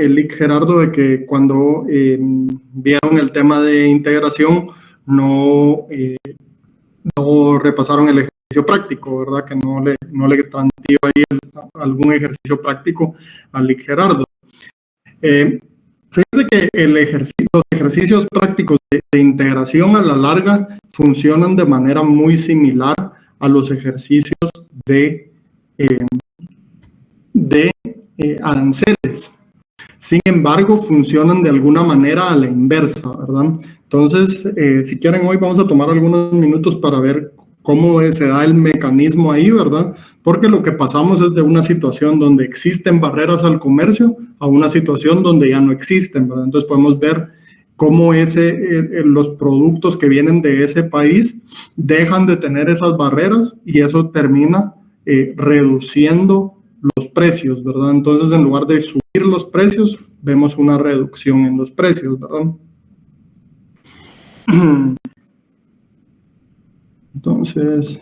Lic Gerardo, de que cuando vieron el tema de integración no repasaron el ejercicio práctico, ¿verdad? Que no le transmitió ahí algún ejercicio práctico a Lic Gerardo. Fíjense que los ejercicios prácticos de integración a la larga funcionan de manera muy similar a los ejercicios de aranceles. Sin embargo, funcionan de alguna manera a la inversa, ¿verdad? Entonces, si quieren, hoy vamos a tomar algunos minutos para ver cómo se da el mecanismo ahí, ¿verdad? Porque lo que pasamos es de una situación donde existen barreras al comercio a una situación donde ya no existen, ¿verdad? Entonces podemos ver cómo los productos que vienen de ese país dejan de tener esas barreras y eso termina reduciendo los precios, ¿verdad? Entonces, en lugar de subir los precios, vemos una reducción en los precios, ¿verdad? Entonces,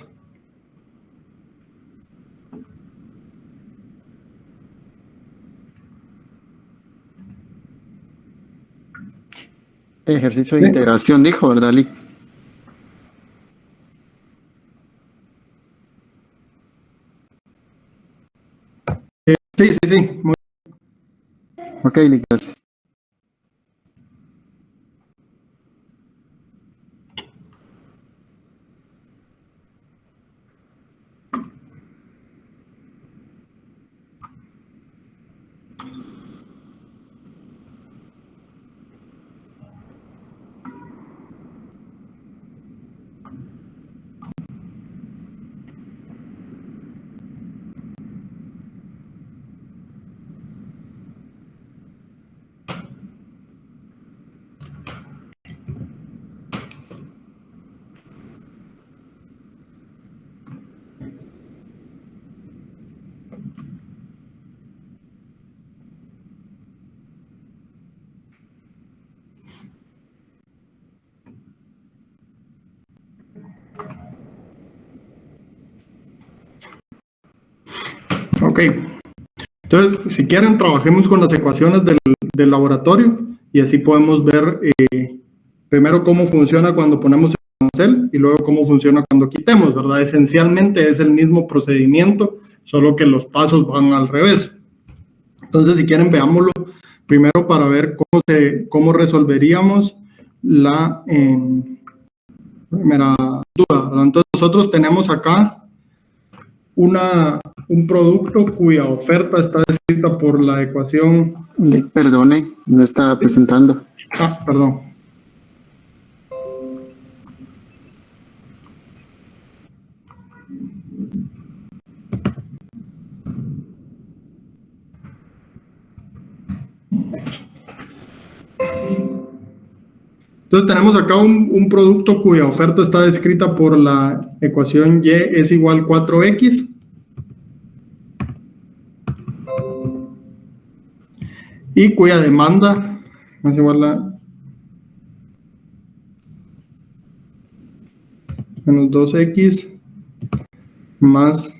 ejercicio de integración, dijo, ¿verdad, Lic? Sí. Muy Ok, Lic, gracias. Ok. Entonces, si quieren, trabajemos con las ecuaciones del laboratorio y así podemos ver primero cómo funciona cuando ponemos el arancel y luego cómo funciona cuando quitemos, ¿verdad? Esencialmente es el mismo procedimiento, solo que los pasos van al revés. Entonces, si quieren, veámoslo primero para ver cómo resolveríamos la primera duda, ¿verdad? Entonces, nosotros tenemos acá un producto cuya oferta está descrita por la ecuación... Lic, perdone, no estaba presentando. Perdón. Entonces tenemos acá un producto cuya oferta está descrita por la ecuación Y es igual a 4X. Y cuya demanda es igual a menos 2X más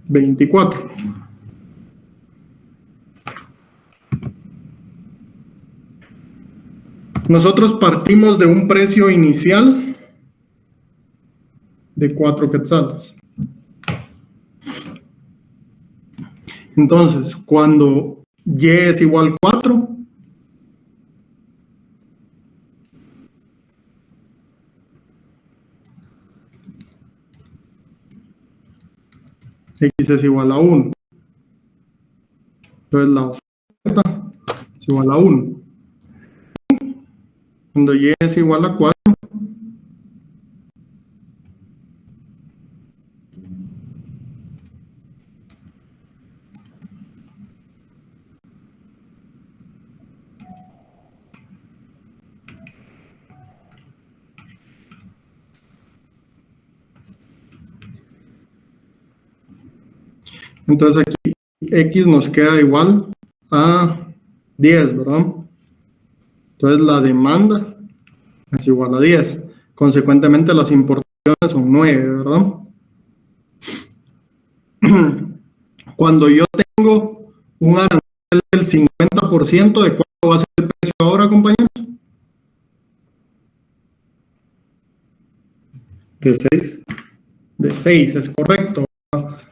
24. Nosotros partimos de un precio inicial de 4 quetzales. Entonces, cuando Y es igual a 4, X es igual a 1. Entonces, la oferta es igual a 1. Cuando Y es igual a 4, entonces aquí X nos queda igual a 10, ¿verdad? Entonces la demanda es igual a 10. Consecuentemente las importaciones son 9, ¿verdad? Cuando yo tengo un arancel del 50% 50% de cuánto va a ser el precio ahora, compañeros. De 6. De 6, es correcto.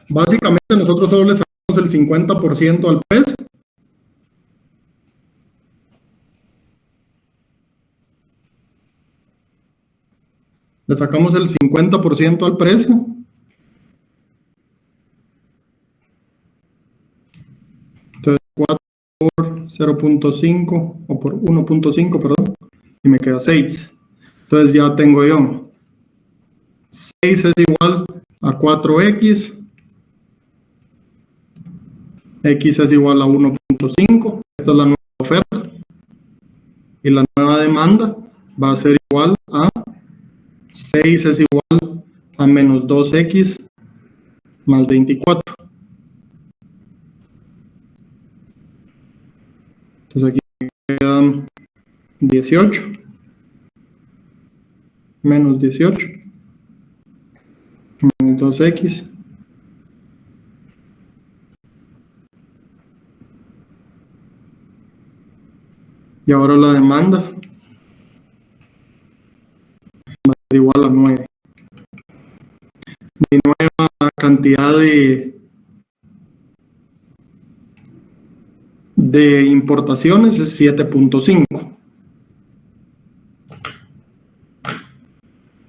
Básicamente nosotros solo le sacamos el 50% al precio. Le sacamos el 50% al precio. Entonces 4 por 0.5 o por 1.5, perdón, y me queda 6. Entonces ya tengo yo 6 es igual a 4x, x es igual a 1.5, esta es la nueva oferta, y la nueva demanda va a ser igual a 6 es igual a menos 2x más 24. Entonces aquí me quedan 18 menos 18 menos 2x y ahora la demanda va a ser igual a 9. Mi nueva cantidad de importaciones es 7.5.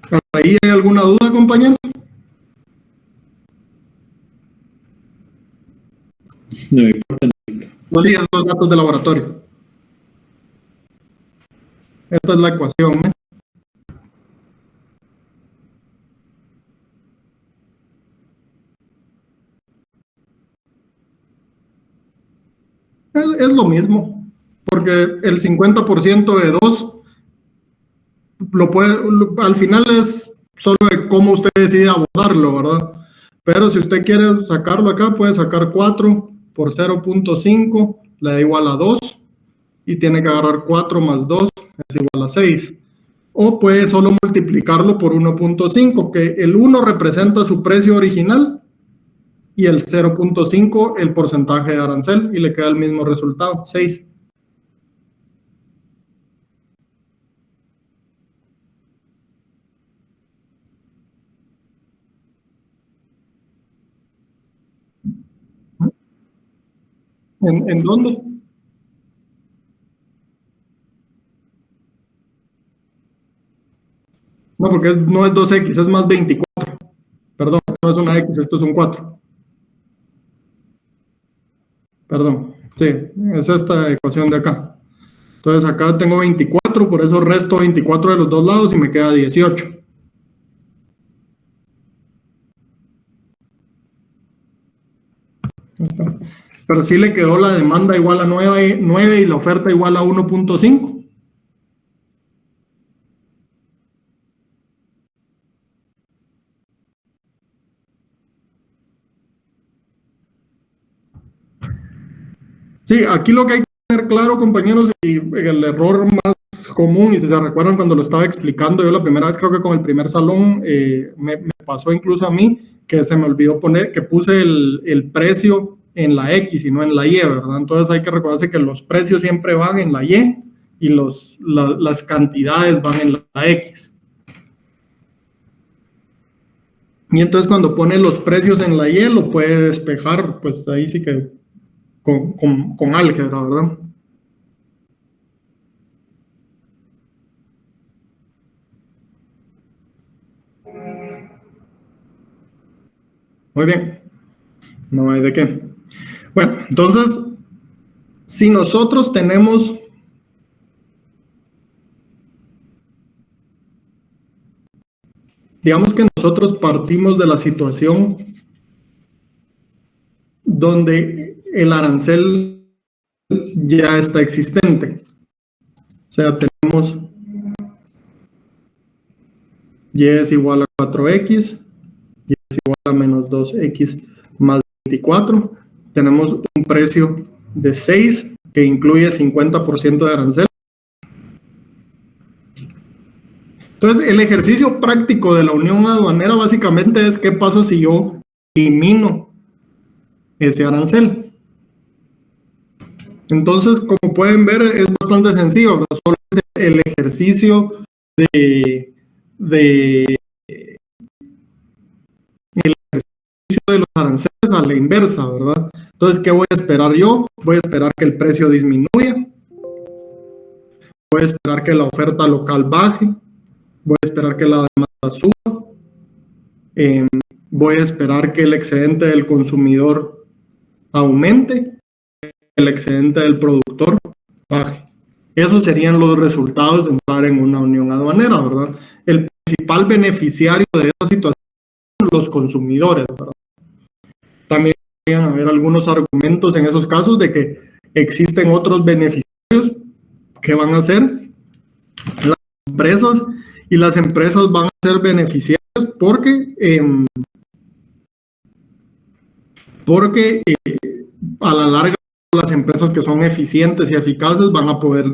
¿Hasta ahí hay alguna duda, compañeros? No me importa. Sí, esos son datos de laboratorio. Esta es la ecuación. Es lo mismo, porque el 50% de 2 al final es solo de cómo usted decide abordarlo, ¿verdad? Pero si usted quiere sacarlo acá, puede sacar 4 por 0.5, le da igual a 2, y tiene que agarrar 4 más 2, es igual a 6. O puede solo multiplicarlo por 1.5, que el 1 representa su precio original, y el 0.5 el porcentaje de arancel, y le queda el mismo resultado, 6. ¿En dónde? No, porque no es 2x, es más 24. Perdón, esto no es una x, esto es un 4. Perdón, sí, es esta ecuación de acá. Entonces acá tengo 24, por eso resto 24 de los dos lados y me queda 18. Pero sí le quedó la demanda igual a 9 y la oferta igual a 1.5. Sí, aquí lo que hay que tener claro, compañeros, y el error más común, y si se recuerdan cuando lo estaba explicando yo la primera vez, creo que con el primer salón, me pasó incluso a mí, que se me olvidó poner, que puse el precio en la X y no en la Y, ¿verdad? Entonces hay que recordarse que los precios siempre van en la Y y las cantidades van en la X. Y entonces cuando pone los precios en la Y, lo puede despejar, pues ahí sí que con álgebra, ¿verdad? Muy bien, no hay de qué. Bueno, entonces, si nosotros tenemos digamos que nosotros partimos de la situación donde el arancel ya está existente. O sea, tenemos y es igual a 4x, y es igual a menos 2x más 24. Tenemos un precio de 6 que incluye 50% de arancel. Entonces, el ejercicio práctico de la unión aduanera básicamente es qué pasa si yo elimino ese arancel. Entonces, como pueden ver, es bastante sencillo, ¿verdad? Solo es el ejercicio de los aranceles a la inversa, ¿verdad? Entonces, ¿qué voy a esperar yo? Voy a esperar que el precio disminuya, voy a esperar que la oferta local baje, voy a esperar que la demanda suba, voy a esperar que el excedente del consumidor aumente, el excedente del productor baje. Esos serían los resultados de entrar en una unión aduanera, ¿verdad? El principal beneficiario de esa situación son los consumidores, ¿verdad? También podrían haber algunos argumentos en esos casos de que existen otros beneficiarios que van a ser las empresas, y las empresas van a ser beneficiarias porque a la larga las empresas que son eficientes y eficaces van a poder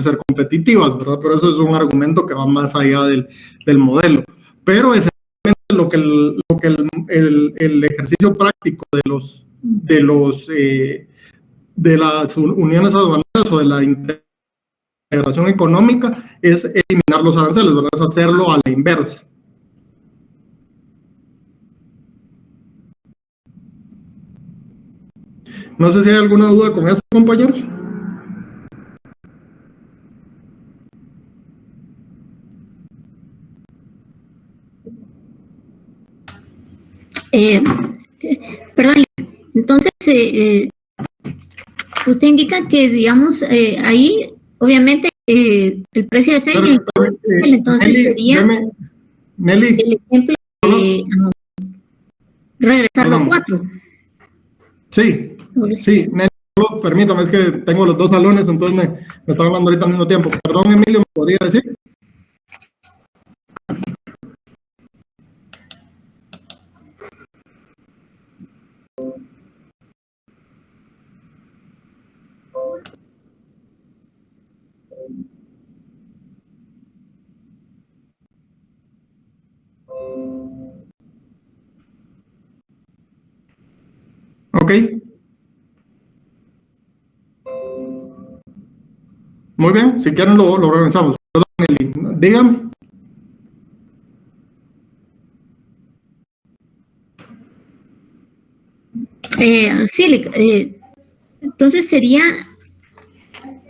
ser competitivas, ¿verdad? Pero eso es un argumento que va más allá del modelo. Pero esencialmente el ejercicio práctico de las uniones aduaneras o de la integración económica es eliminar los aranceles, ¿verdad? Es hacerlo a la inversa. No sé si hay alguna duda con esto, compañeros. Perdón, entonces usted indica que, digamos, ahí obviamente el precio de 6, entonces Nelly, sería Nelly, el ejemplo de regresarlo a 4. Sí, Nelly, permítame, es que tengo los dos salones, entonces me están hablando ahorita al mismo tiempo. Perdón, Emilio, ¿me podría decir? Ok. Muy bien, si quieren lo organizamos. Perdón, Nelly, dígame. Sí, entonces sería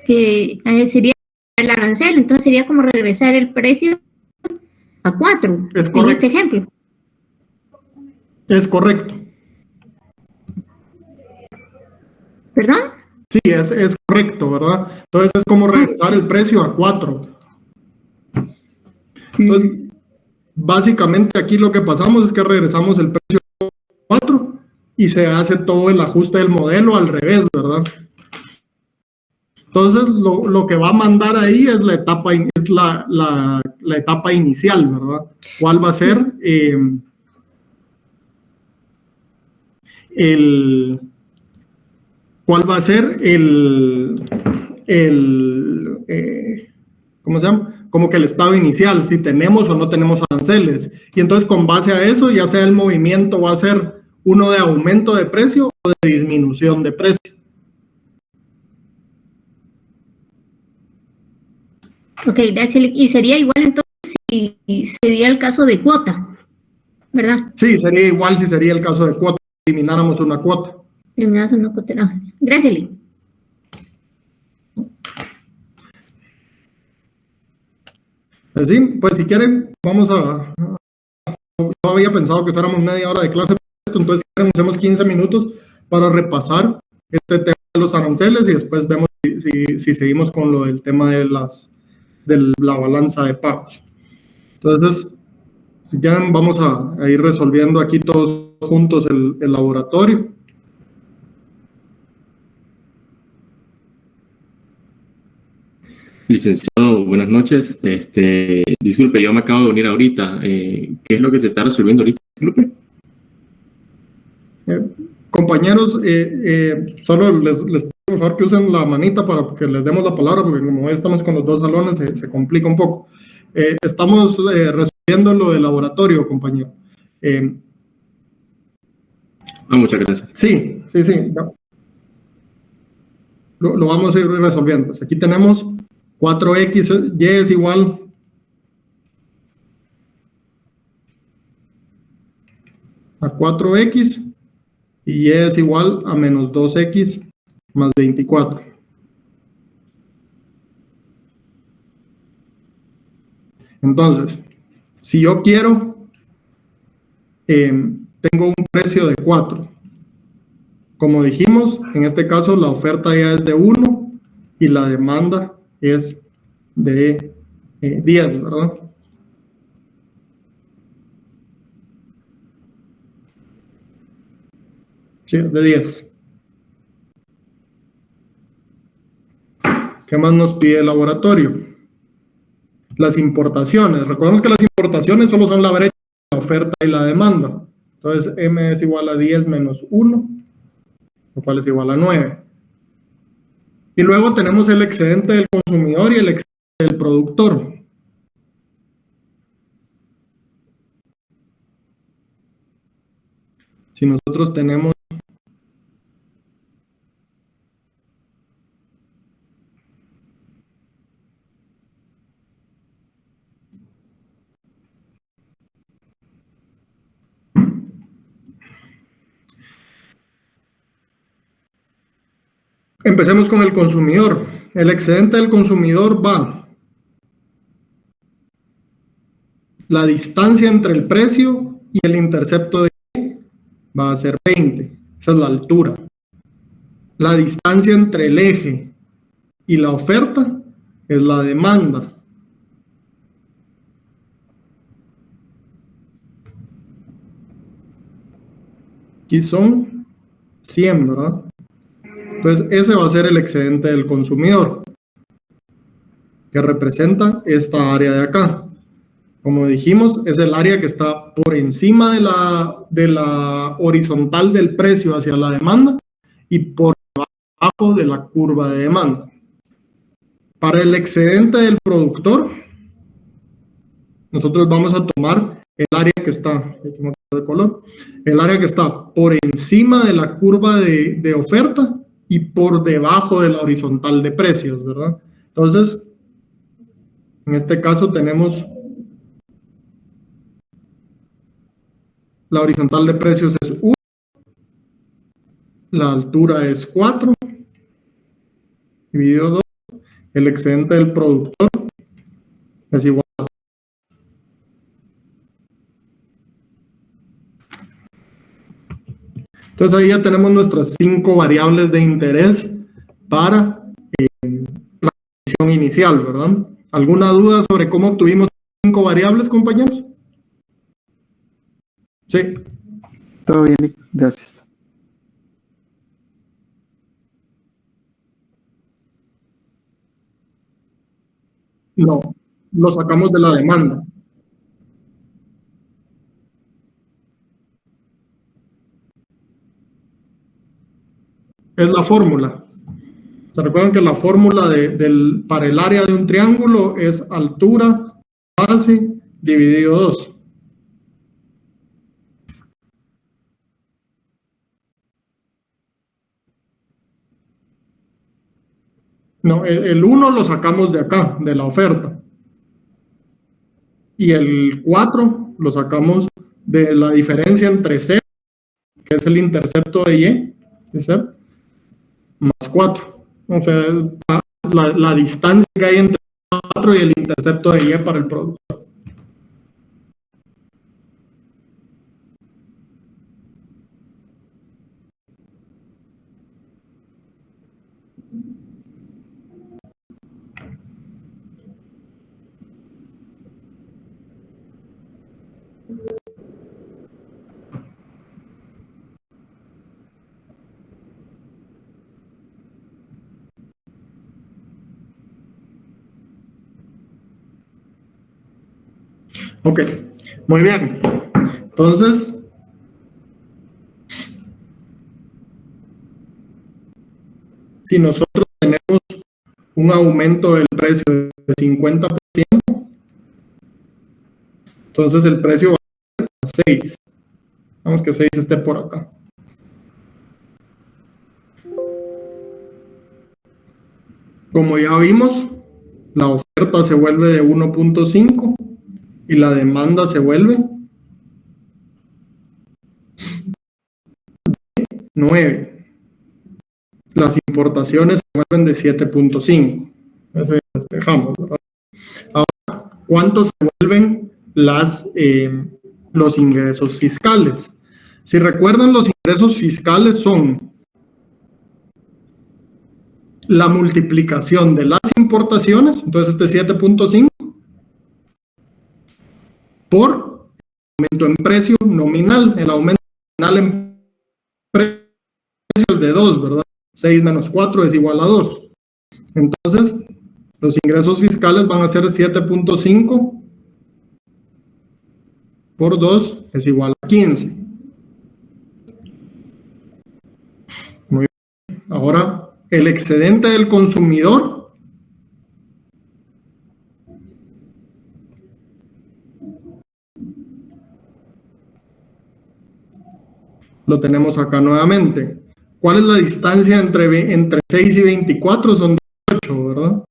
que sería el arancel, entonces sería como regresar el precio a 4 Es en correcto. este ejemplo. Es correcto. ¿Perdón? Sí, es correcto, ¿verdad? Entonces es como regresar el precio a 4. Entonces, básicamente aquí lo que pasamos es que regresamos el precio a 4 y se hace todo el ajuste del modelo al revés, ¿verdad? Entonces lo que va a mandar ahí es la etapa, la etapa inicial, ¿verdad? ¿Cuál va a ser cuál va a ser ¿cómo se llama? Como que el estado inicial, si tenemos o no tenemos aranceles. Y entonces con base a eso, ya sea el movimiento va a ser uno de aumento de precio o de disminución de precio. Ok, gracias. Y sería igual entonces si sería el caso de cuota, ¿verdad? Sí, sería igual si sería el caso de cuota, elimináramos una cuota. Eliminadas una cuota. No. Gracias, Lee. Así, pues si quieren, vamos a... Yo había pensado que fuéramos media hora de clase, entonces si quieren, hacemos 15 minutos para repasar este tema de los aranceles y después vemos si seguimos con lo del tema de la balanza de pagos. Entonces, si quieren, vamos a ir resolviendo aquí todos juntos el laboratorio. Licenciado, buenas noches. Disculpe, yo me acabo de unir ahorita. ¿Qué es lo que se está resolviendo ahorita? Disculpe. Compañeros, solo les pido por favor que usen la manita para que les demos la palabra, porque como hoy estamos con los dos salones, se complica un poco. Estamos resolviendo lo del laboratorio, compañero. Muchas gracias. Sí. No. lo vamos a ir resolviendo. Pues aquí tenemos 4x, y es igual a 4x y y es igual a menos 2x más 24. Entonces, si yo quiero, tengo un precio de 4. Como dijimos, en este caso la oferta ya es de 1 y la demanda es de 10, ¿verdad? Sí, de 10. ¿Qué más nos pide el laboratorio? Las importaciones. Recordemos que las importaciones solo son la brecha de la oferta y la demanda. Entonces, M es igual a 10 menos 1, lo cual es igual a 9. Y luego tenemos el excedente del consumidor y el excedente del productor. Si nosotros tenemos empecemos con el consumidor. El excedente del consumidor va la distancia entre el precio y el intercepto de Y va a ser 20. Esa es la altura. La distancia entre el eje y la oferta es la demanda. Aquí son 100, ¿verdad? Entonces, ese va a ser el excedente del consumidor, que representa esta área de acá. Como dijimos, es el área que está por encima de la horizontal del precio hacia la demanda y por debajo de la curva de demanda. Para el excedente del productor, nosotros vamos a tomar el área que está, de color, el área que está por encima de la curva de oferta y por debajo de la horizontal de precios, ¿verdad? Entonces, en este caso tenemos la horizontal de precios es 1, la altura es 4, dividido 2, el excedente del productor es igual a 0. Entonces ahí ya tenemos nuestras 5 variables de interés para la condición inicial, ¿verdad? ¿Alguna duda sobre cómo obtuvimos 5 variables, compañeros? Sí. Todo bien, gracias. No, lo sacamos de la demanda. Es la fórmula. ¿Se recuerdan que la fórmula para el área de un triángulo es altura, base, dividido 2? No, el 1 lo sacamos de acá, de la oferta. Y el 4 lo sacamos de la diferencia entre C, que es el intercepto de Y, ¿sí? Más 4. O sea, la distancia que hay entre 4 y el intercepto de Y para el producto. Ok, muy bien. Entonces, si nosotros tenemos un aumento del precio de 50%, entonces el precio va a ser 6. Vamos que 6 esté por acá. Como ya vimos, la oferta se vuelve de 1.5 y la demanda se vuelve 9. Las importaciones se vuelven de 7.5. Eso ya lo dejamos, ¿verdad? Ahora, ¿cuánto se vuelven los ingresos fiscales? Si recuerdan, los ingresos fiscales son la multiplicación de las importaciones, entonces este 7.5, por el aumento en precio nominal. El aumento nominal en precio es de 2, ¿verdad? 6 menos 4 es igual a 2. Entonces, los ingresos fiscales van a ser 7.5 por 2 es igual a 15. Muy bien. Ahora, el excedente del consumidor lo tenemos acá nuevamente. ¿Cuál es la distancia entre 6 y 24? Son 18, ¿verdad?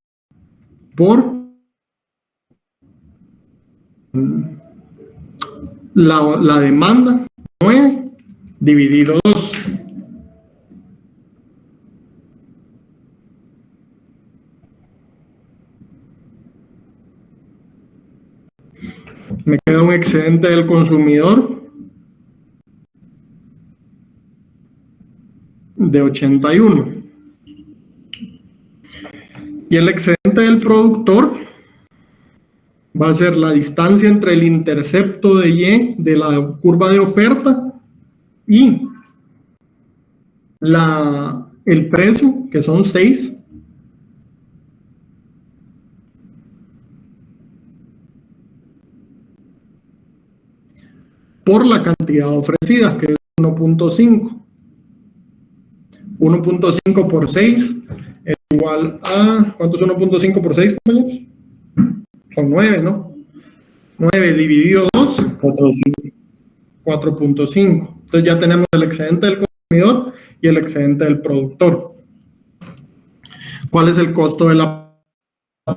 Por la demanda, 9, dividido 2. Me queda un excedente del consumidor de 81. Y el excedente del productor va a ser la distancia entre el intercepto de Y de la curva de oferta y el precio, que son 6, por la cantidad ofrecida, que es 1.5. 1.5 por 6 es igual a... ¿Cuánto es 1.5 por 6, compañeros? Son 9, ¿no? 9 dividido 2, 4.5. Entonces ya tenemos el excedente del consumidor y el excedente del productor. ¿Cuál es el costo de la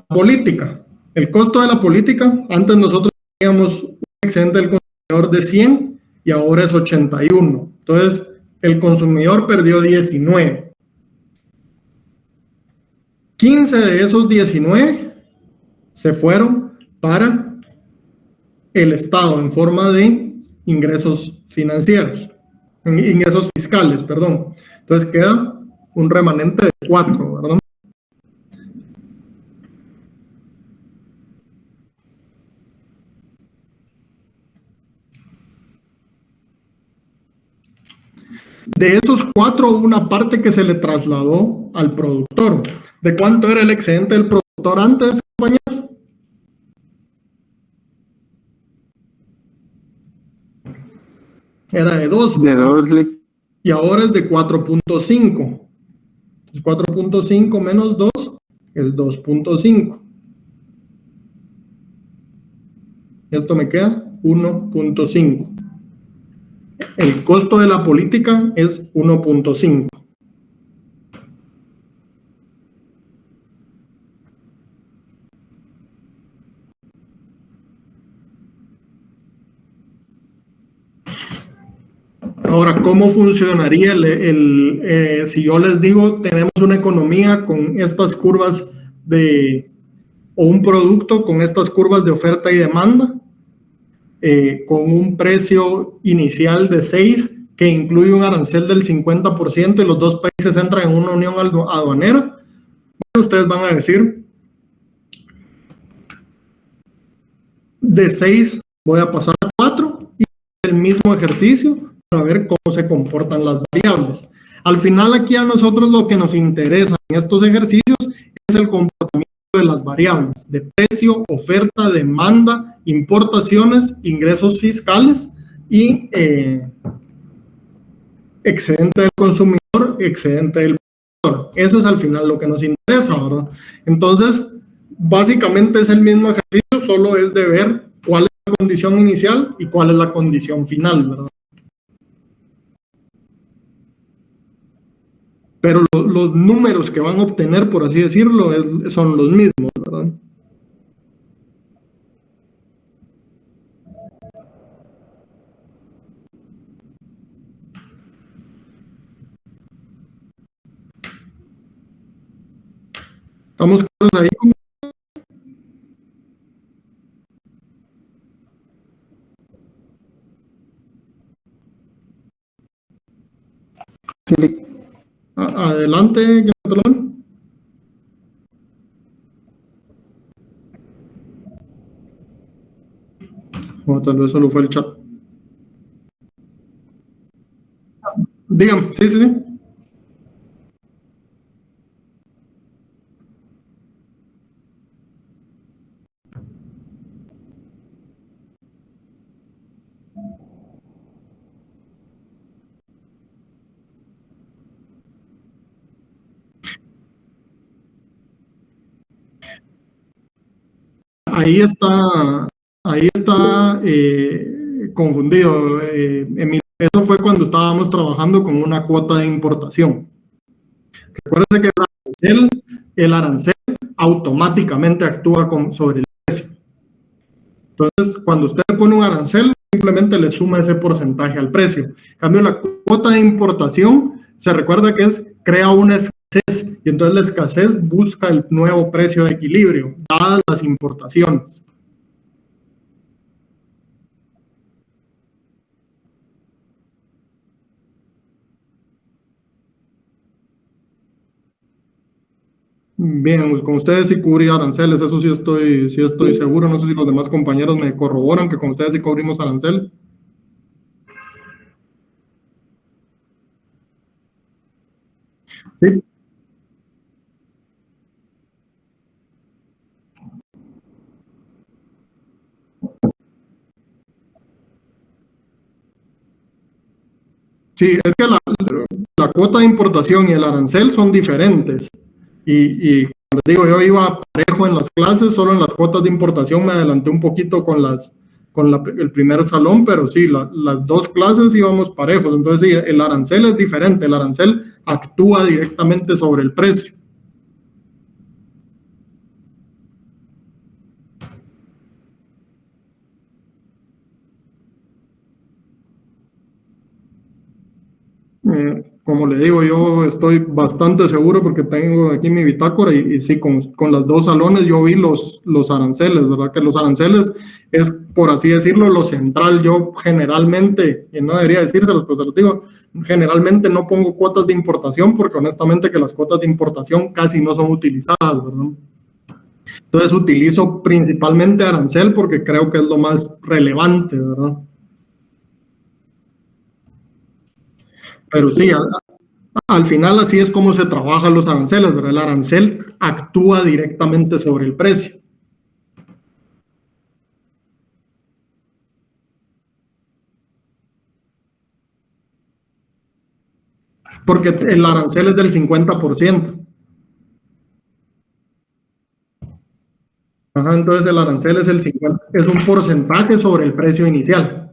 política? El costo de la política, antes nosotros teníamos un excedente del consumidor de 100 y ahora es 81. Entonces, el consumidor perdió 19. 15 de esos 19 se fueron para el Estado en forma de ingresos financieros, ingresos fiscales, perdón. Entonces queda un remanente de 4, ¿verdad? De esos 4, una parte que se le trasladó al productor. ¿De cuánto era el excedente del productor antes, compañeros? Era de 2. De 2. Y ahora es de 4.5. 4.5 menos 2 es 2.5. Esto me queda 1.5. El costo de la política es 1.5. Ahora, ¿cómo funcionaría si yo les digo, tenemos una economía con estas curvas o un producto con estas curvas de oferta y demanda, con un precio inicial de 6, que incluye un arancel del 50% y los dos países entran en una unión aduanera? Bueno, ustedes van a decir, de 6 voy a pasar a 4 y el mismo ejercicio para ver cómo se comportan las variables. Al final, aquí a nosotros lo que nos interesa en estos ejercicios es el comportamiento de las variables de precio, oferta, demanda, importaciones, ingresos fiscales y excedente del consumidor, excedente del productor. Eso es al final lo que nos interesa, ¿verdad? Entonces, básicamente es el mismo ejercicio, solo es de ver cuál es la condición inicial y cuál es la condición final, ¿verdad? pero los números que van a obtener, por así decirlo, son los mismos, ¿verdad? ¿Estamos claros ahí? Sí, Adelante, ¿quién levantó la mano? O tal vez solo fue el chat. Dígame, sí, sí, sí. Ahí está confundido, Emilio. Eso fue cuando estábamos trabajando con una cuota de importación. Recuérdese que el arancel automáticamente actúa sobre el precio. Entonces, cuando usted pone un arancel, simplemente le suma ese porcentaje al precio. En cambio, la cuota de importación, se recuerda que crea una escasez, y entonces la escasez busca el nuevo precio de equilibrio, dadas las importaciones. Bien, con ustedes sí cubrí aranceles, eso sí estoy seguro. No sé si los demás compañeros me corroboran que con ustedes sí cubrimos aranceles. Sí. Sí, es que la cuota de importación y el arancel son diferentes. Y como les digo, yo iba parejo en las clases, solo en las cuotas de importación me adelanté un poquito con el primer salón, pero sí, las dos clases íbamos parejos. Entonces, sí, el arancel es diferente, el arancel actúa directamente sobre el precio. Como le digo, yo estoy bastante seguro porque tengo aquí mi bitácora y sí, con las dos salones yo vi los aranceles, ¿verdad? Que los aranceles es, por así decirlo, lo central. Yo generalmente, y no debería decírselos, pues se los digo, generalmente no pongo cuotas de importación porque honestamente que las cuotas de importación casi no son utilizadas, ¿verdad? Entonces utilizo principalmente arancel porque creo que es lo más relevante, ¿verdad? Pero sí, al final así es como se trabajan los aranceles, ¿verdad? El arancel actúa directamente sobre el precio. Porque el arancel es del 50%. Ajá, entonces el arancel es el 50%, es un porcentaje sobre el precio inicial.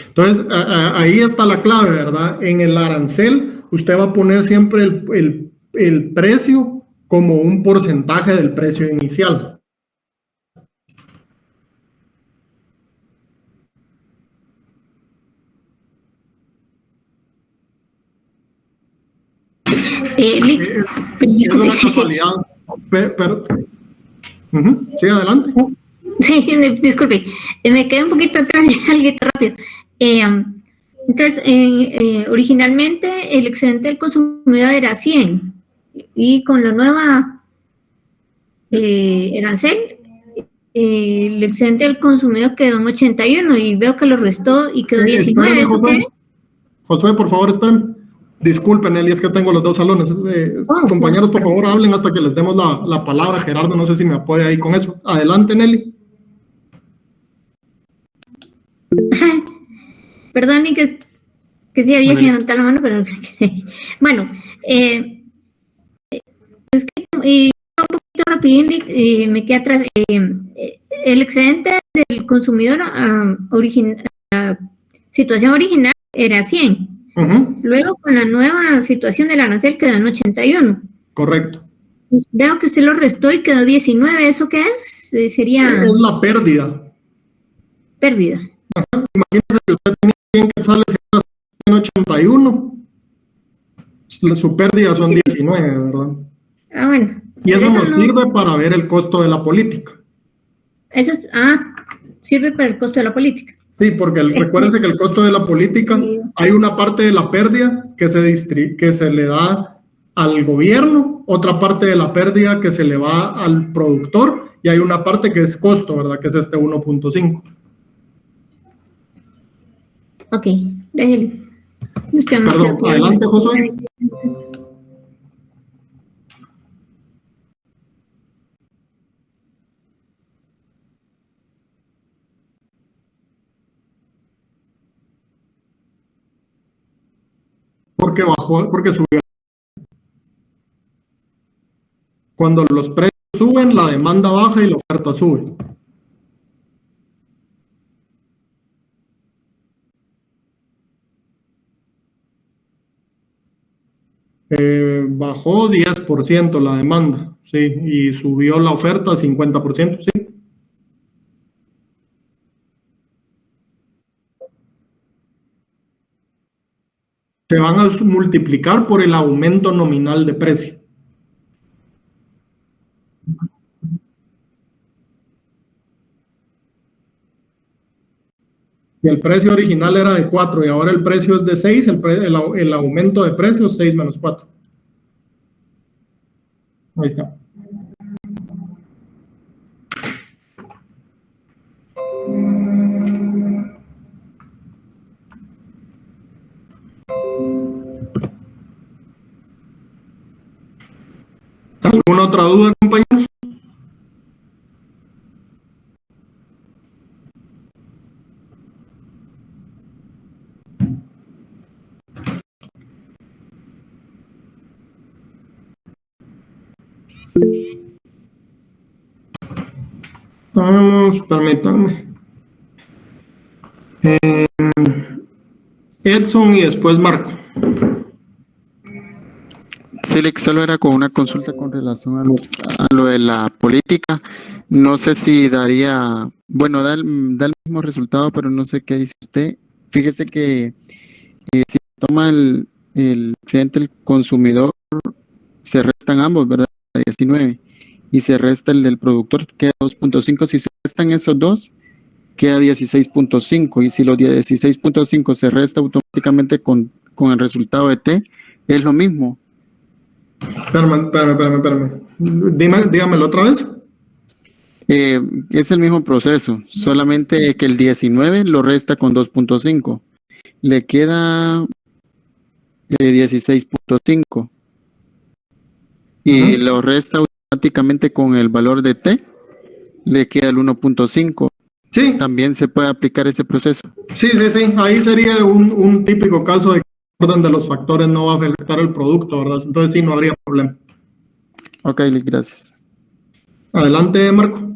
Entonces, ahí está la clave, ¿verdad? En el arancel, usted va a poner siempre el precio como un porcentaje del precio inicial. Es una casualidad, pero sí, adelante. Sí, disculpe, me quedé un poquito atrás, algo rápido. Entonces, originalmente el excedente del consumidor era 100 y con la nueva arancel, el excedente del consumidor quedó en 81 y veo que lo restó y quedó 19. Josué, por favor, esperen. Disculpen, Nelly, es que tengo los dos salones. Compañeros, por favor, hablen hasta que les demos la palabra. Gerardo, no sé si me apoya ahí con eso. Adelante, Nelly. Perdón, que sí había que levantar la mano, pero bueno, es que un poquito rapidín me quedé atrás. El excedente del consumidor situación original era 100. Ujú, Luego, con la nueva situación del arancel, quedó en 81. correcto. Pues veo que usted lo restó y quedó 19. ¿Eso qué es? Sería Es la pérdida. pérdida. Imagínese que usted tenía 100 quetzales y ahora tiene 81. Su pérdida son 19, ¿verdad? Ah, bueno. Y eso nos no- sirve para ver el costo de la política. Eso, sirve para el costo de la política. Sí, porque recuérdense que el costo de la política, hay una parte de la pérdida que se le da al gobierno, otra parte de la pérdida que se le va al productor, y hay una parte que es costo, ¿verdad? Que es este 1.5. Ok, déjele. Perdón, adelante, Josué. Porque bajó, porque subió. Cuando los precios suben, la demanda baja y la oferta sube. Bajó 10% la demanda, sí, y subió la oferta 50%, sí. Se van a multiplicar por el aumento nominal de precio. Si el precio original era de 4 y ahora el precio es de 6, el aumento de precio es 6 menos 4. Ahí está. ¿Alguna otra duda, compañeros? Vamos, permítanme. Edson y después Marco. Silix, solo era con una consulta con relación a lo de la política. No sé si daría, bueno, da el mismo resultado, pero no sé qué dice usted. Fíjese que si toma el excedente del consumidor, se restan ambos, ¿verdad? 19. Y se resta el del productor, queda 2.5. Si se restan esos dos, queda 16.5. Y si los 16.5 se resta automáticamente con el resultado de T, es lo mismo. Espérame. Dígamelo otra vez. Es el mismo proceso, solamente que el 19 lo resta con 2.5. Le queda 16.5. Y lo resta automáticamente con el valor de T, le queda el 1.5. Sí. También se puede aplicar ese proceso. Sí. Ahí sería un típico caso de que el orden de los factores no va a afectar el producto, ¿verdad? Entonces sí, no habría problema. Ok, gracias. Adelante, Marco.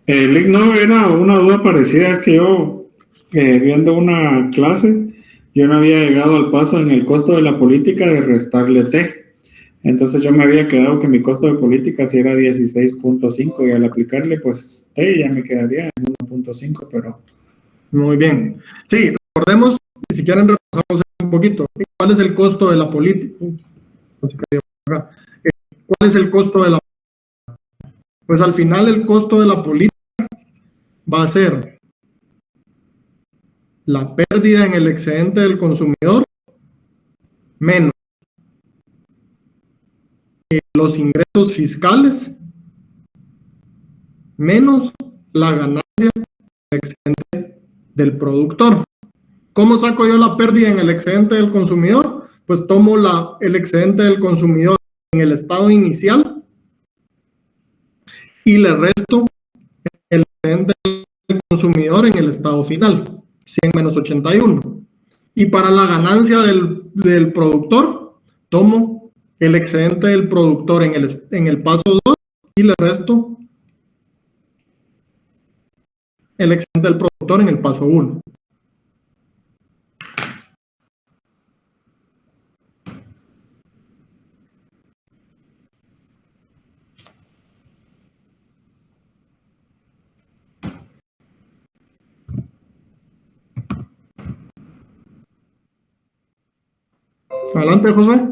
No, era una duda parecida, es que yo, viendo una clase, yo no había llegado al paso en el costo de la política de restarle T. Entonces yo me había quedado que mi costo de política sí era 16.5 y al aplicarle pues T ya me quedaría en 1.5, pero... Muy bien. Sí, recordemos, y si quieren repasamos un poquito. ¿Cuál es el costo de la política? ¿Cuál es el costo de la política? Pues al final el costo de la política va a ser la pérdida en el excedente del consumidor menos los ingresos fiscales menos la ganancia del excedente del productor. ¿Cómo saco yo la pérdida en el excedente del consumidor? Pues tomo el excedente del consumidor en el estado inicial y le resto el excedente del consumidor en el estado final, 100 menos 81. Y para la ganancia del productor, tomo el excedente del productor en el paso 2 y le resto el excedente del productor en el paso 1. Adelante, Josué.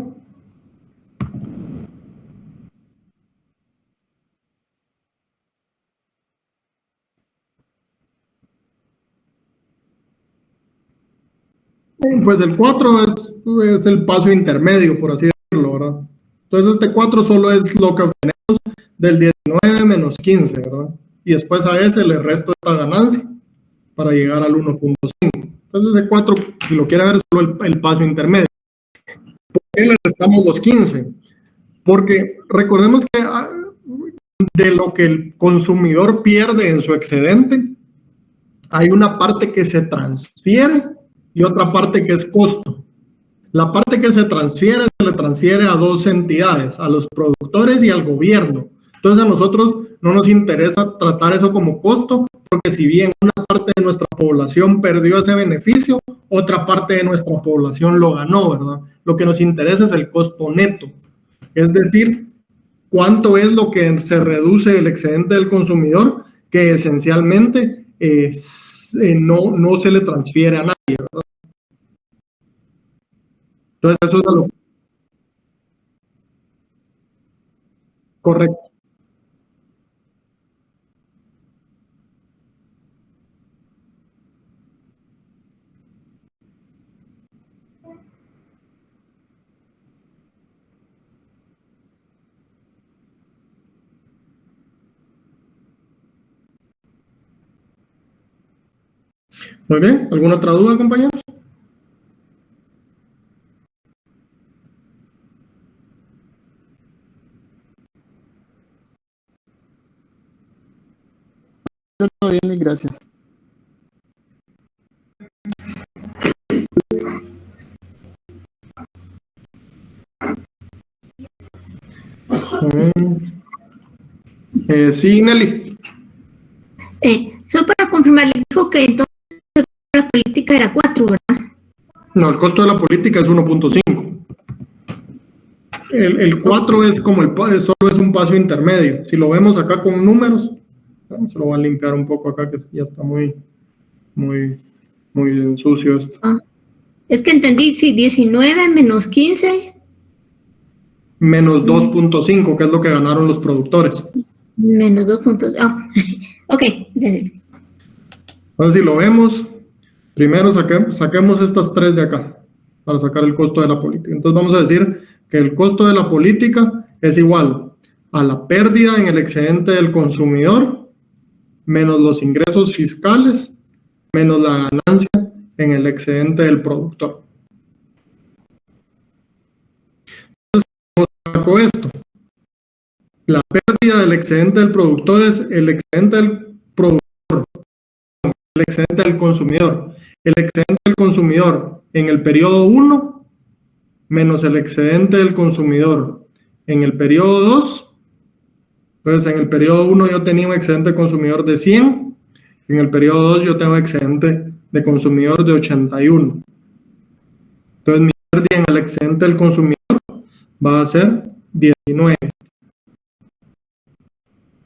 Pues el 4 es el paso intermedio, por así decirlo, ¿verdad? Entonces este 4 solo es lo que obtenemos del 19 menos 15, ¿verdad? Y después a ese le resto esta ganancia para llegar al 1.5. Entonces ese 4, si lo quiere ver, es solo el paso intermedio. ¿Por qué le restamos los 15? Porque recordemos que de lo que el consumidor pierde en su excedente, hay una parte que se transfiere y otra parte que es costo. La parte que se le transfiere a dos entidades, a los productores y al gobierno. Entonces a nosotros no nos interesa tratar eso como costo, porque si bien una parte de nuestra población perdió ese beneficio, otra parte de nuestra población lo ganó, ¿verdad? Lo que nos interesa es el costo neto. Es decir, cuánto es lo que se reduce el excedente del consumidor, que esencialmente no se le transfiere a nadie, ¿verdad? Entonces eso es lo correcto. Muy bien, ¿alguna otra duda, compañeros? Todo bien, gracias. Sí, Nelly. Solo para confirmar, le dijo que entonces la política era 4, ¿verdad? No, el costo de la política es 1.5. El 4 es como solo es un paso intermedio. Si lo vemos acá con números, se lo voy a limpiar un poco acá, que ya está muy sucio esto. Es que entendí, sí, 19 menos 15. Menos 2.5, que es lo que ganaron los productores. Menos 2 puntos. Ok, gracias. Entonces, si lo vemos, primero saquemos estas tres de acá para sacar el costo de la política. Entonces, vamos a decir que el costo de la política es igual a la pérdida en el excedente del consumidor menos los ingresos fiscales menos la ganancia en el excedente del productor. Entonces, ¿cómo saco esto? La pérdida del excedente del productor es el excedente del productor, el excedente del consumidor. El excedente del consumidor en el periodo 1 menos el excedente del consumidor en el periodo 2. Entonces, en el periodo 1 yo tenía un excedente consumidor de 100, en el periodo 2 yo tengo excedente de consumidor de 81. Entonces, mi pérdida en el excedente del consumidor va a ser 19.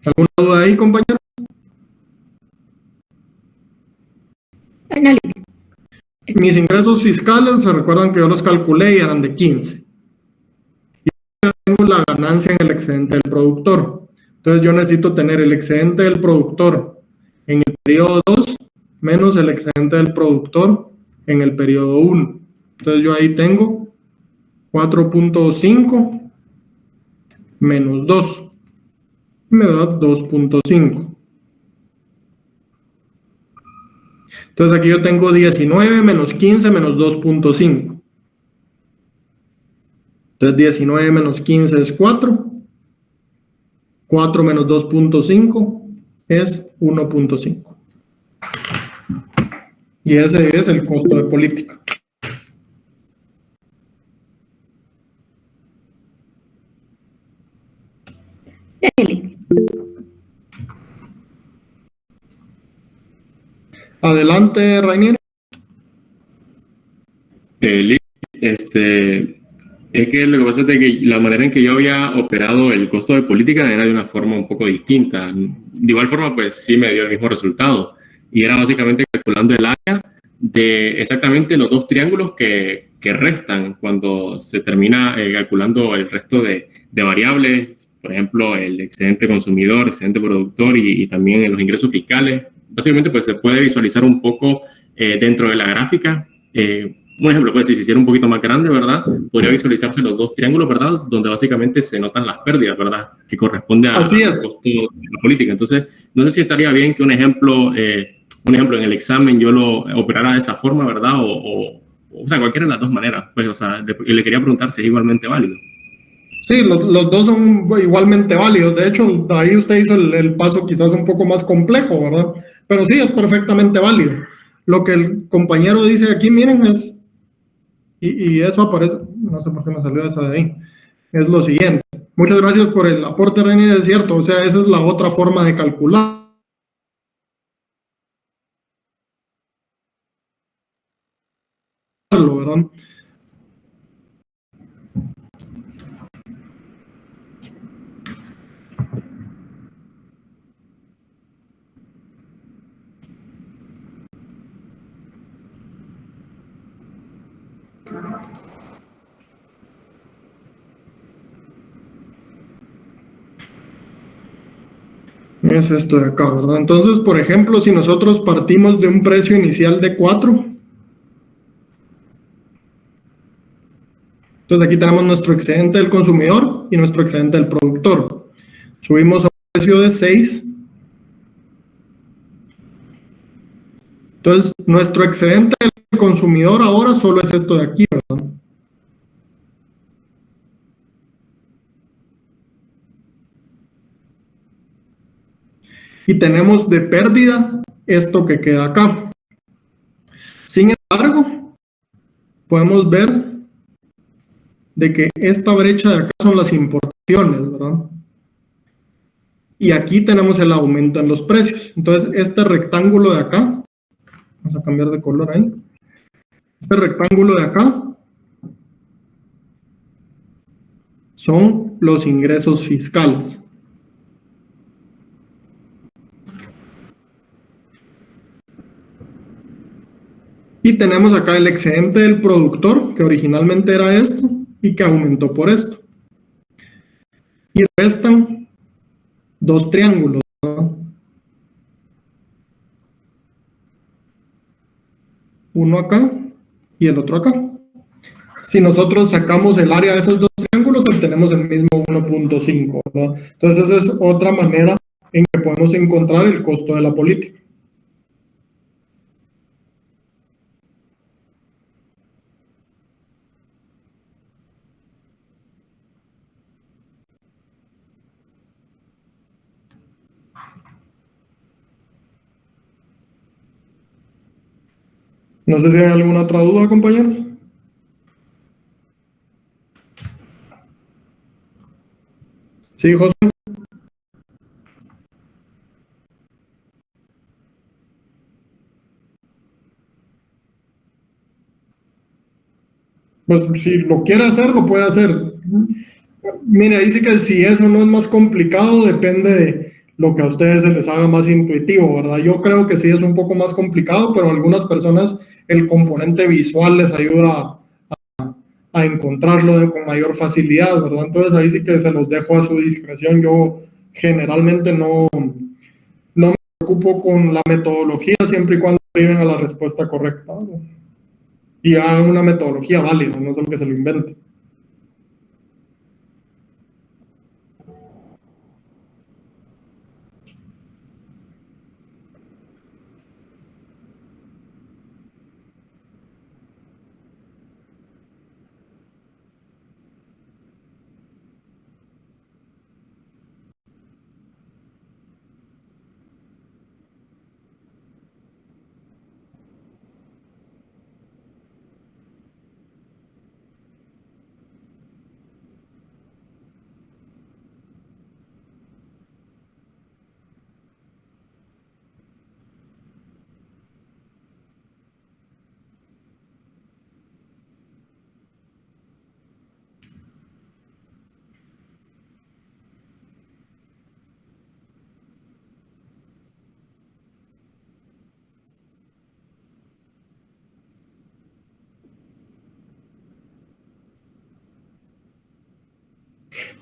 ¿Alguna duda ahí, compañero? Mis ingresos fiscales, se recuerdan que yo los calculé y eran de 15. Y yo tengo la ganancia en el excedente del productor. Entonces yo necesito tener el excedente del productor en el periodo 2 menos el excedente del productor en el periodo 1. Entonces yo ahí tengo 4.5 menos 2. Me da 2.5. Entonces aquí yo tengo 19 menos 15 menos 2.5. Entonces 19 menos 15 es 4. 4 menos 2.5 es 1.5. Y ese es el costo de política. Adelante, Rainier. Es que lo que pasa es de que la manera en que yo había operado el costo de política era de una forma un poco distinta. De igual forma, pues sí me dio el mismo resultado. Y era básicamente calculando el área de exactamente los dos triángulos que que restan cuando se termina calculando el resto de variables, por ejemplo, el excedente consumidor, excedente productor y también los ingresos fiscales. Básicamente, pues se puede visualizar un poco dentro de la gráfica. Un ejemplo, pues si se hiciera un poquito más grande, ¿verdad? Podría visualizarse los dos triángulos, ¿verdad? Donde básicamente se notan las pérdidas, ¿verdad? Que corresponde a los costos de la política. Entonces, no sé si estaría bien que un ejemplo en el examen yo lo operara de esa forma, ¿verdad? O sea, cualquiera de las dos maneras. Pues, o sea, le quería preguntar si es igualmente válido. Sí, los dos son igualmente válidos. De hecho, ahí usted hizo el paso quizás un poco más complejo, ¿verdad? Pero sí, es perfectamente válido. Lo que el compañero dice aquí, miren, y eso aparece, no sé por qué me salió esa de ahí, es lo siguiente. Muchas gracias por el aporte, René, es cierto, o sea, esa es la otra forma de calcularlo, ¿verdad? Es esto de acá, ¿verdad? Entonces, por ejemplo, si nosotros partimos de un precio inicial de 4, entonces aquí tenemos nuestro excedente del consumidor y nuestro excedente del productor. Subimos a un precio de 6. Entonces, nuestro excedente del consumidor ahora solo es esto de aquí, ¿verdad? Y tenemos de pérdida esto que queda acá. Sin embargo, podemos ver de que esta brecha de acá son las importaciones, ¿verdad? Y aquí tenemos el aumento en los precios. Entonces, este rectángulo de acá, vamos a cambiar de color ahí, este rectángulo de acá son los ingresos fiscales. Y tenemos acá el excedente del productor, que originalmente era esto, y que aumentó por esto. Y restan dos triángulos, ¿verdad? Uno acá y el otro acá. Si nosotros sacamos el área de esos dos triángulos, obtenemos el mismo 1.5, ¿verdad? Entonces, esa es otra manera en que podemos encontrar el costo de la política. No sé si hay alguna otra duda, compañeros. Sí, José. Pues si lo quiere hacer, lo puede hacer. Mira, dice que si eso no es más complicado, depende de lo que a ustedes se les haga más intuitivo, ¿verdad? Yo creo que sí es un poco más complicado, pero a algunas personas el componente visual les ayuda a encontrarlo con mayor facilidad, ¿verdad? Entonces ahí sí que se los dejo a su discreción. Yo generalmente no me preocupo con la metodología siempre y cuando arriben a la respuesta correcta, ¿no? Y hagan una metodología válida, no solo que se lo inventen.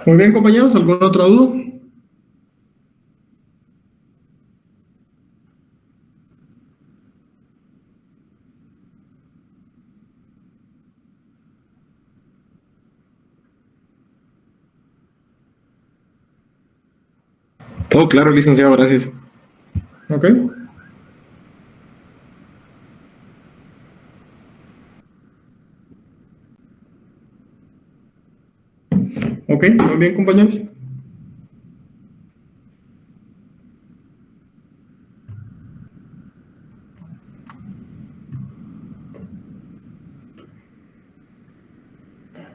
Muy bien, compañeros, ¿alguna otra duda? Todo claro, licenciado, gracias. Ok. Ok, muy bien, compañeros.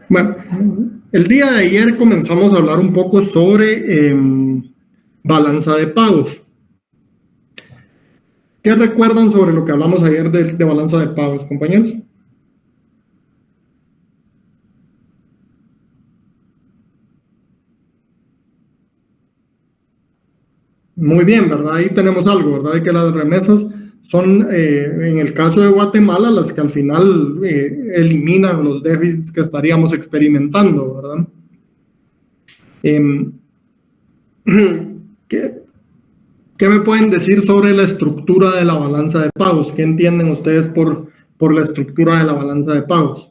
Bueno, el día de ayer comenzamos a hablar un poco sobre balanza de pagos. ¿Qué recuerdan sobre lo que hablamos ayer de balanza de pagos, compañeros? Muy bien, ¿verdad? Ahí tenemos algo, ¿verdad? De que las remesas son, en el caso de Guatemala, las que al final eliminan los déficits que estaríamos experimentando, ¿verdad? ¿Qué me pueden decir sobre la estructura de la balanza de pagos? ¿Qué entienden ustedes por la estructura de la balanza de pagos?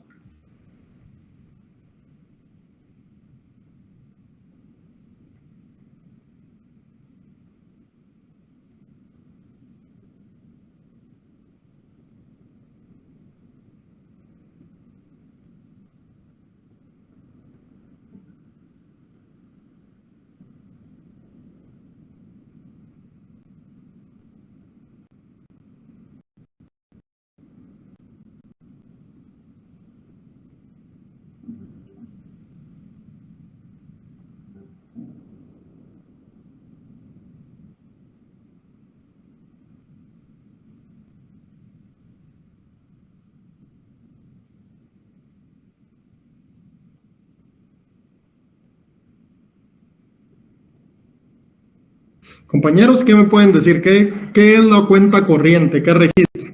Compañeros, ¿qué me pueden decir? ¿Qué es la cuenta corriente? ¿Qué registra?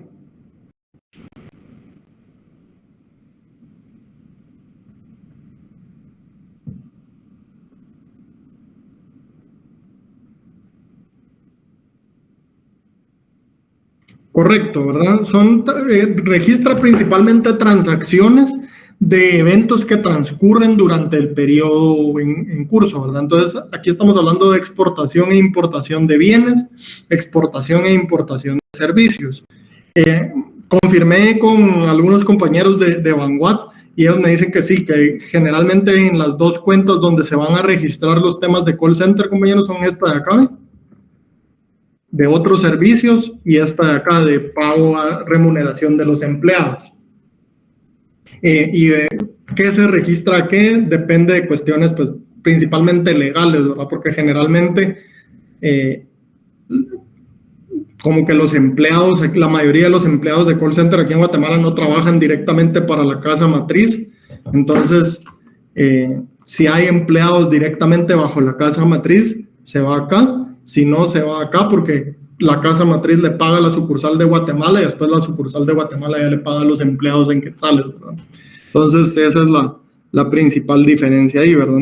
Correcto, ¿verdad? Registra principalmente transacciones de eventos que transcurren durante el periodo en curso, ¿verdad? Entonces, aquí estamos hablando de exportación e importación de bienes, exportación e importación de servicios. Confirmé con algunos compañeros de Vanguard y ellos me dicen que sí, que generalmente en las dos cuentas donde se van a registrar los temas de call center, compañeros, son esta de acá, de otros servicios, y esta de acá de pago a remuneración de los empleados. Y de qué se registra qué depende de cuestiones pues principalmente legales, ¿verdad? Porque generalmente como que los empleados, la mayoría de los empleados de call center aquí en Guatemala no trabajan directamente para la casa matriz. Entonces, si hay empleados directamente bajo la casa matriz, se va acá. Si no, se va acá porque la casa matriz le paga a la sucursal de Guatemala y después la sucursal de Guatemala ya le paga a los empleados en quetzales, ¿verdad? Entonces, esa es la principal diferencia ahí, ¿verdad?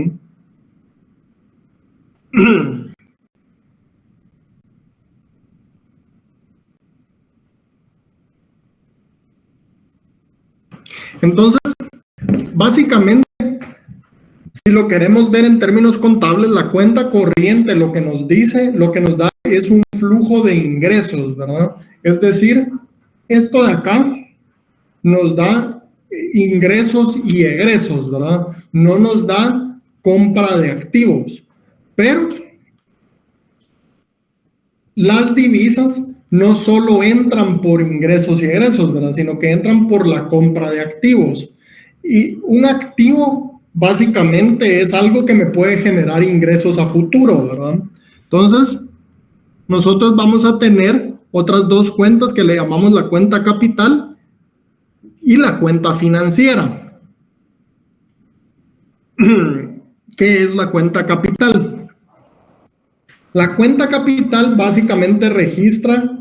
Entonces, básicamente, si lo queremos ver en términos contables, la cuenta corriente lo que nos dice, lo que nos da es un flujo de ingresos, ¿verdad? Es decir, esto de acá nos da ingresos y egresos, ¿verdad? No nos da compra de activos, pero las divisas no solo entran por ingresos y egresos, ¿verdad? Sino que entran por la compra de activos. Y un activo básicamente es algo que me puede generar ingresos a futuro, ¿verdad? Entonces, nosotros vamos a tener otras dos cuentas que le llamamos la cuenta capital y la cuenta financiera. ¿Qué es la cuenta capital? La cuenta capital básicamente registra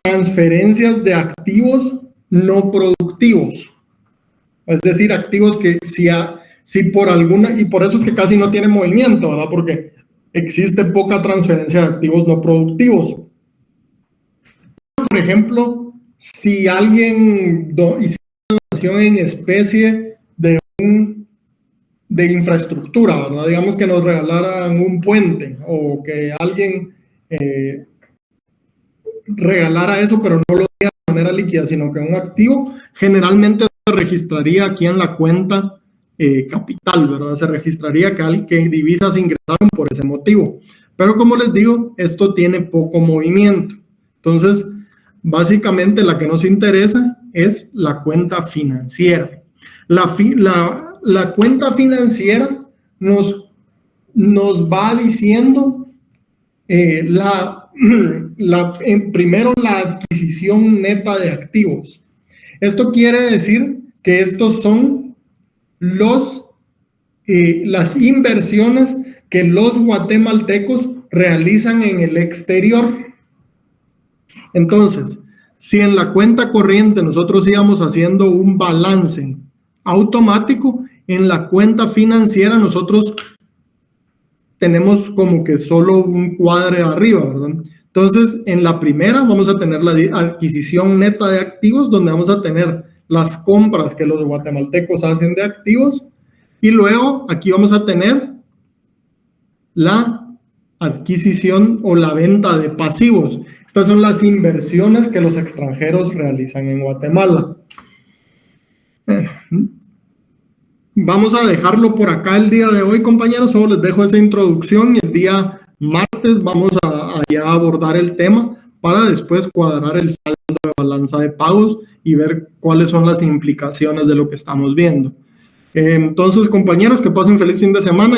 transferencias de activos no productivos. Es decir, activos que Si por alguna, y por eso es que casi no tiene movimiento, ¿verdad? Porque existe poca transferencia de activos no productivos. Por ejemplo, si alguien hiciera una donación en especie de infraestructura, ¿verdad? Digamos que nos regalaran un puente o que alguien regalara eso, pero no lo diera de manera líquida, sino que un activo, generalmente se registraría aquí en la cuenta capital, ¿verdad? Se registraría que divisas ingresaron por ese motivo. Pero como les digo, esto tiene poco movimiento. Entonces, básicamente la que nos interesa es la cuenta financiera. La cuenta financiera nos va diciendo primero la adquisición neta de activos. Esto quiere decir que estos son las inversiones que los guatemaltecos realizan en el exterior. Entonces, si en la cuenta corriente nosotros íbamos haciendo un balance automático, en la cuenta financiera nosotros tenemos como que solo un cuadre arriba, ¿verdad? Entonces, en la primera vamos a tener la adquisición neta de activos, donde vamos a tener las compras que los guatemaltecos hacen de activos, y luego aquí vamos a tener la adquisición o la venta de pasivos. Estas son las inversiones que los extranjeros realizan en Guatemala. Vamos a dejarlo por acá el día de hoy, compañeros. Solo les dejo esa introducción y el día martes vamos a ya abordar el tema para después cuadrar el saldo de balanza de pagos y ver cuáles son las implicaciones de lo que estamos viendo. Entonces, compañeros, que pasen feliz fin de semana.